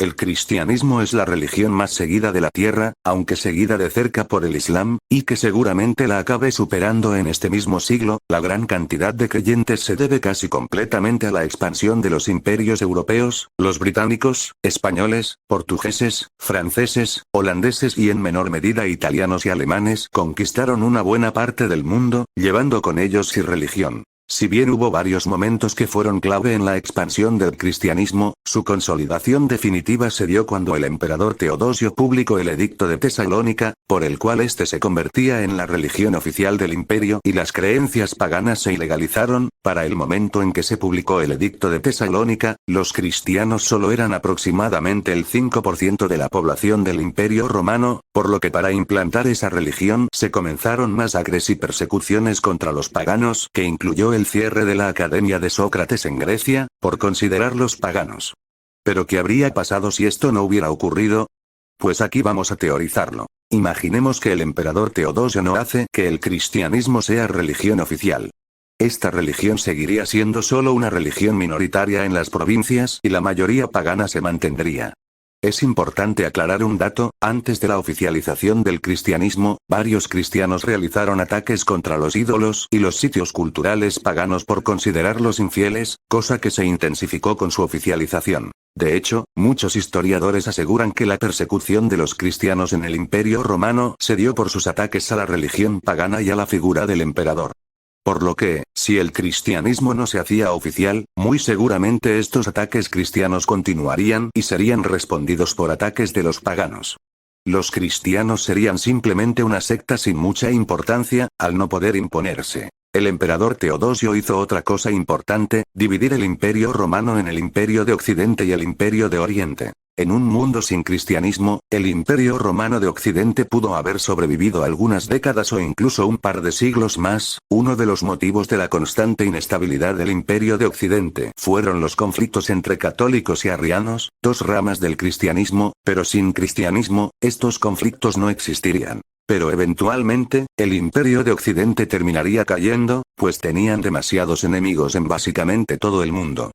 El cristianismo es la religión más seguida de la tierra, aunque seguida de cerca por el Islam, y que seguramente la acabe superando en este mismo siglo. La gran cantidad de creyentes se debe casi completamente a la expansión de los imperios europeos, los británicos, españoles, portugueses, franceses, holandeses y en menor medida italianos y alemanes conquistaron una buena parte del mundo, llevando con ellos su religión. Si bien hubo varios momentos que fueron clave en la expansión del cristianismo, su consolidación definitiva se dio cuando el emperador Teodosio publicó el Edicto de Tesalónica, por el cual éste se convertía en la religión oficial del imperio y las creencias paganas se ilegalizaron. Para el momento en que se publicó el Edicto de Tesalónica, los cristianos solo eran aproximadamente el 5% de la población del imperio romano, por lo que para implantar esa religión se comenzaron masacres y persecuciones contra los paganos, que incluyó el cierre de la Academia de Sócrates en Grecia, por considerarlos paganos. ¿Pero qué habría pasado si esto no hubiera ocurrido? Pues aquí vamos a teorizarlo. Imaginemos que el emperador Teodosio no hace que el cristianismo sea religión oficial. Esta religión seguiría siendo solo una religión minoritaria en las provincias y la mayoría pagana se mantendría. Es importante aclarar un dato: antes de la oficialización del cristianismo, varios cristianos realizaron ataques contra los ídolos y los sitios culturales paganos por considerarlos infieles, cosa que se intensificó con su oficialización. De hecho, muchos historiadores aseguran que la persecución de los cristianos en el Imperio Romano se dio por sus ataques a la religión pagana y a la figura del emperador. Por lo que, si el cristianismo no se hacía oficial, muy seguramente estos ataques cristianos continuarían y serían respondidos por ataques de los paganos. Los cristianos serían simplemente una secta sin mucha importancia, al no poder imponerse. El emperador Teodosio hizo otra cosa importante: dividir el imperio romano en el imperio de Occidente y el imperio de Oriente. En un mundo sin cristianismo, el imperio romano de Occidente pudo haber sobrevivido algunas décadas o incluso un par de siglos más. Uno de los motivos de la constante inestabilidad del imperio de Occidente fueron los conflictos entre católicos y arrianos, dos ramas del cristianismo, pero sin cristianismo, estos conflictos no existirían. Pero eventualmente, el imperio de Occidente terminaría cayendo, pues tenían demasiados enemigos en básicamente todo el mundo.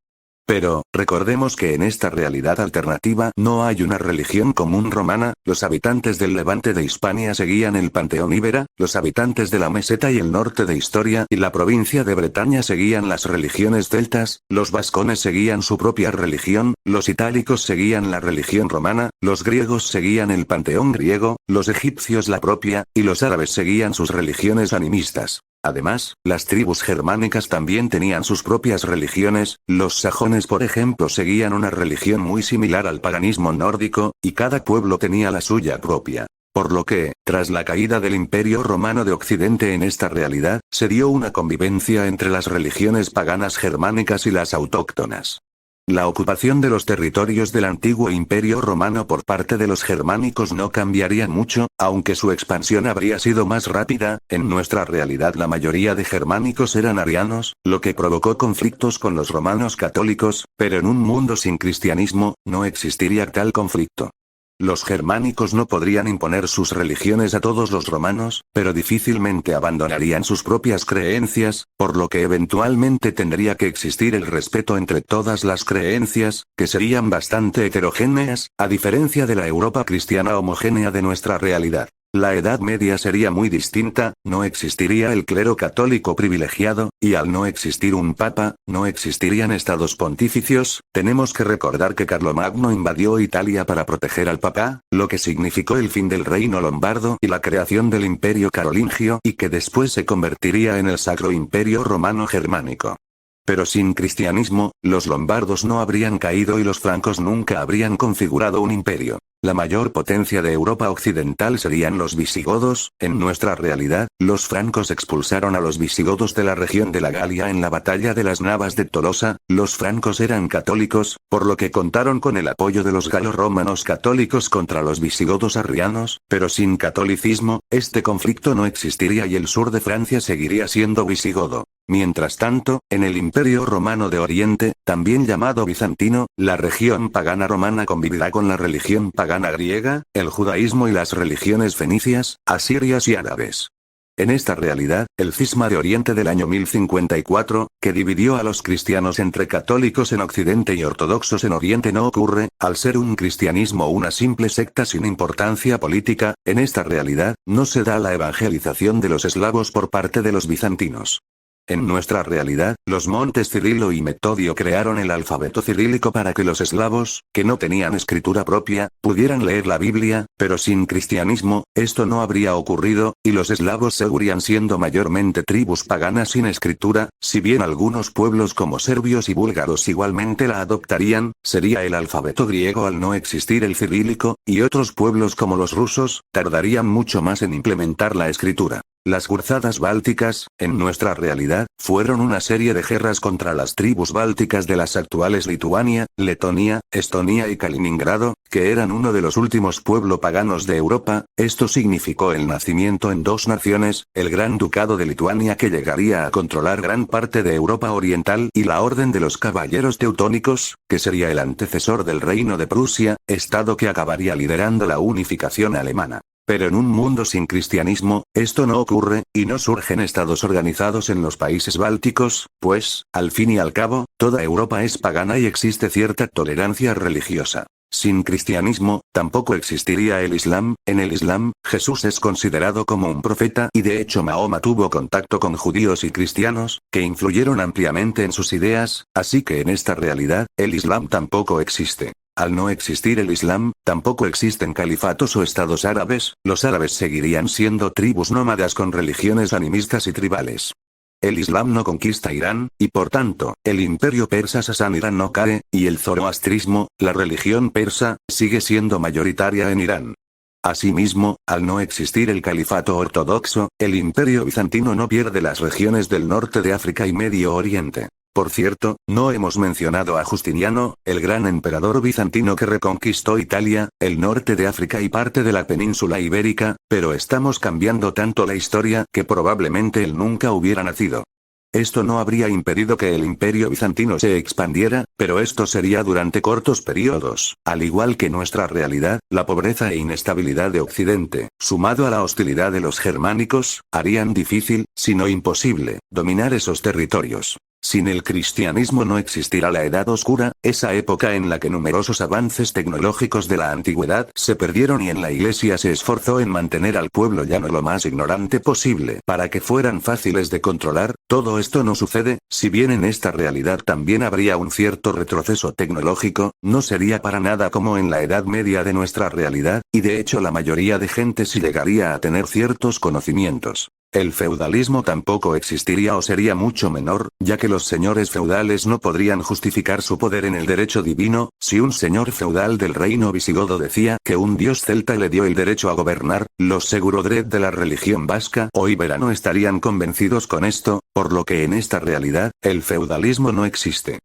Pero, recordemos que en esta realidad alternativa no hay una religión común romana. Los habitantes del levante de Hispania seguían el panteón íbera, los habitantes de la meseta y el norte de Historia y la provincia de Bretaña seguían las religiones celtas, los vascones seguían su propia religión, los itálicos seguían la religión romana, los griegos seguían el panteón griego, los egipcios la propia, y los árabes seguían sus religiones animistas. Además, las tribus germánicas también tenían sus propias religiones. Los sajones, por ejemplo, seguían una religión muy similar al paganismo nórdico, y cada pueblo tenía la suya propia. Por lo que, tras la caída del Imperio Romano de Occidente en esta realidad, se dio una convivencia entre las religiones paganas germánicas y las autóctonas. La ocupación de los territorios del antiguo Imperio Romano por parte de los germánicos no cambiaría mucho, aunque su expansión habría sido más rápida. En nuestra realidad la mayoría de germánicos eran arianos, lo que provocó conflictos con los romanos católicos, pero en un mundo sin cristianismo, no existiría tal conflicto. Los germánicos no podrían imponer sus religiones a todos los romanos, pero difícilmente abandonarían sus propias creencias, por lo que eventualmente tendría que existir el respeto entre todas las creencias, que serían bastante heterogéneas, a diferencia de la Europa cristiana homogénea de nuestra realidad. La Edad Media sería muy distinta, no existiría el clero católico privilegiado, y al no existir un papa, no existirían estados pontificios. Tenemos que recordar que Carlomagno invadió Italia para proteger al papa, lo que significó el fin del reino lombardo y la creación del imperio carolingio, y que después se convertiría en el Sacro Imperio Romano Germánico. Pero sin cristianismo, los lombardos no habrían caído y los francos nunca habrían configurado un imperio. La mayor potencia de Europa occidental serían los visigodos. En nuestra realidad, los francos expulsaron a los visigodos de la región de la Galia en la batalla de las Navas de Tolosa. Los francos eran católicos, por lo que contaron con el apoyo de los galo-romanos católicos contra los visigodos arrianos, pero sin catolicismo, este conflicto no existiría y el sur de Francia seguiría siendo visigodo. Mientras tanto, en el Imperio Romano de Oriente, también llamado bizantino, la región pagana romana convivirá con la religión pagana griega, el judaísmo y las religiones fenicias, asirias y árabes. En esta realidad, el cisma de Oriente del año 1054, que dividió a los cristianos entre católicos en Occidente y ortodoxos en Oriente no ocurre, al ser un cristianismo una simple secta sin importancia política, en esta realidad, no se da la evangelización de los eslavos por parte de los bizantinos. En nuestra realidad, los montes Cirilo y Metodio crearon el alfabeto cirílico para que los eslavos, que no tenían escritura propia, pudieran leer la Biblia, pero sin cristianismo, esto no habría ocurrido, y los eslavos seguirían siendo mayormente tribus paganas sin escritura, si bien algunos pueblos como serbios y búlgaros igualmente la adoptarían, sería el alfabeto griego al no existir el cirílico, y otros pueblos como los rusos, tardarían mucho más en implementar la escritura. Las cruzadas bálticas, en nuestra realidad, fueron una serie de guerras contra las tribus bálticas de las actuales Lituania, Letonia, Estonia y Kaliningrado, que eran uno de los últimos pueblos paganos de Europa. Esto significó el nacimiento en dos naciones, el Gran Ducado de Lituania que llegaría a controlar gran parte de Europa Oriental y la Orden de los Caballeros Teutónicos, que sería el antecesor del Reino de Prusia, estado que acabaría liderando la unificación alemana. Pero en un mundo sin cristianismo, esto no ocurre, y no surgen estados organizados en los países bálticos, pues, al fin y al cabo, toda Europa es pagana y existe cierta tolerancia religiosa. Sin cristianismo, tampoco existiría el Islam. En el Islam, Jesús es considerado como un profeta y de hecho Mahoma tuvo contacto con judíos y cristianos, que influyeron ampliamente en sus ideas, así que en esta realidad, el Islam tampoco existe. Al no existir el Islam, tampoco existen califatos o estados árabes, los árabes seguirían siendo tribus nómadas con religiones animistas y tribales. El Islam no conquista Irán, y por tanto, el imperio persa Sasánida no cae, y el zoroastrismo, la religión persa, sigue siendo mayoritaria en Irán. Asimismo, al no existir el califato ortodoxo, el imperio bizantino no pierde las regiones del norte de África y Medio Oriente. Por cierto, no hemos mencionado a Justiniano, el gran emperador bizantino que reconquistó Italia, el norte de África y parte de la península ibérica, pero estamos cambiando tanto la historia que probablemente él nunca hubiera nacido. Esto no habría impedido que el imperio bizantino se expandiera, pero esto sería durante cortos periodos. Al igual que nuestra realidad, la pobreza e inestabilidad de Occidente, sumado a la hostilidad de los germánicos, harían difícil, si no imposible, dominar esos territorios. Sin el cristianismo no existirá la Edad Oscura, esa época en la que numerosos avances tecnológicos de la antigüedad se perdieron y en la Iglesia se esforzó en mantener al pueblo llano lo más ignorante posible para que fueran fáciles de controlar. Todo esto no sucede, si bien en esta realidad también habría un cierto retroceso tecnológico, no sería para nada como en la Edad Media de nuestra realidad, y de hecho la mayoría de gente sí llegaría a tener ciertos conocimientos. El feudalismo tampoco existiría o sería mucho menor, ya que los señores feudales no podrían justificar su poder en el derecho divino. Si un señor feudal del reino visigodo decía que un dios celta le dio el derecho a gobernar, los segurodred de la religión vasca o íbera no estarían convencidos con esto, por lo que en esta realidad, el feudalismo no existe.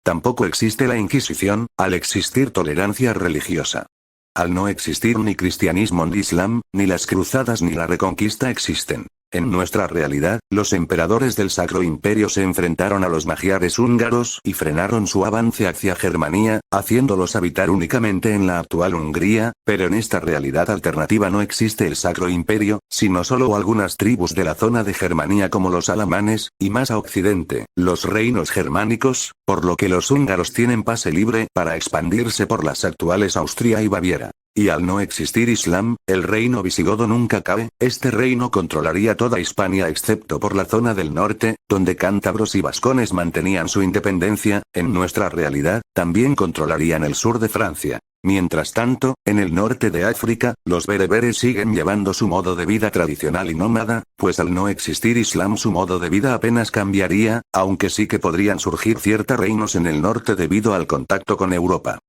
Tampoco existe la Inquisición, al existir tolerancia religiosa. Al no existir ni cristianismo ni islam, ni las cruzadas ni la reconquista existen. En nuestra realidad, los emperadores del Sacro Imperio se enfrentaron a los magiares húngaros y frenaron su avance hacia Germania, haciéndolos habitar únicamente en la actual Hungría, pero en esta realidad alternativa no existe el Sacro Imperio, sino solo algunas tribus de la zona de Germania como los alamanes, y más a occidente, los reinos germánicos, por lo que los húngaros tienen pase libre para expandirse por las actuales Austria y Baviera. Y al no existir Islam, el reino visigodo nunca cae. Este reino controlaría toda Hispania excepto por la zona del norte, donde cántabros y vascones mantenían su independencia. En nuestra realidad, también controlarían el sur de Francia. Mientras tanto, en el norte de África, los bereberes siguen llevando su modo de vida tradicional y nómada, pues al no existir Islam su modo de vida apenas cambiaría, aunque sí que podrían surgir ciertos reinos en el norte debido al contacto con Europa.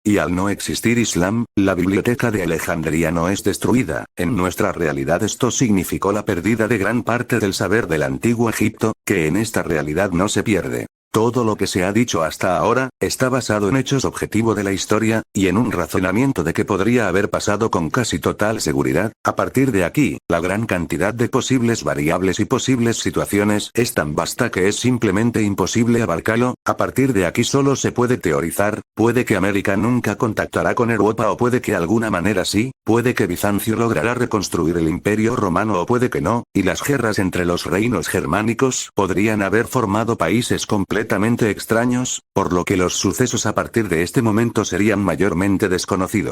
Y al no existir Islam, la biblioteca de Alejandría no es destruida. En nuestra realidad esto significó la pérdida de gran parte del saber del antiguo Egipto, que en esta realidad no se pierde. Todo lo que se ha dicho hasta ahora, está basado en hechos objetivos de la historia, y en un razonamiento de que podría haber pasado con casi total seguridad. A partir de aquí, la gran cantidad de posibles variables y posibles situaciones es tan vasta que es simplemente imposible abarcarlo. A partir de aquí solo se puede teorizar, puede que América nunca contactará con Europa o puede que de alguna manera sí, Puede que Bizancio logrará reconstruir el Imperio Romano o puede que no, y las guerras entre los reinos germánicos podrían haber formado países completamente extraños, por lo que los sucesos a partir de este momento serían mayormente desconocidos.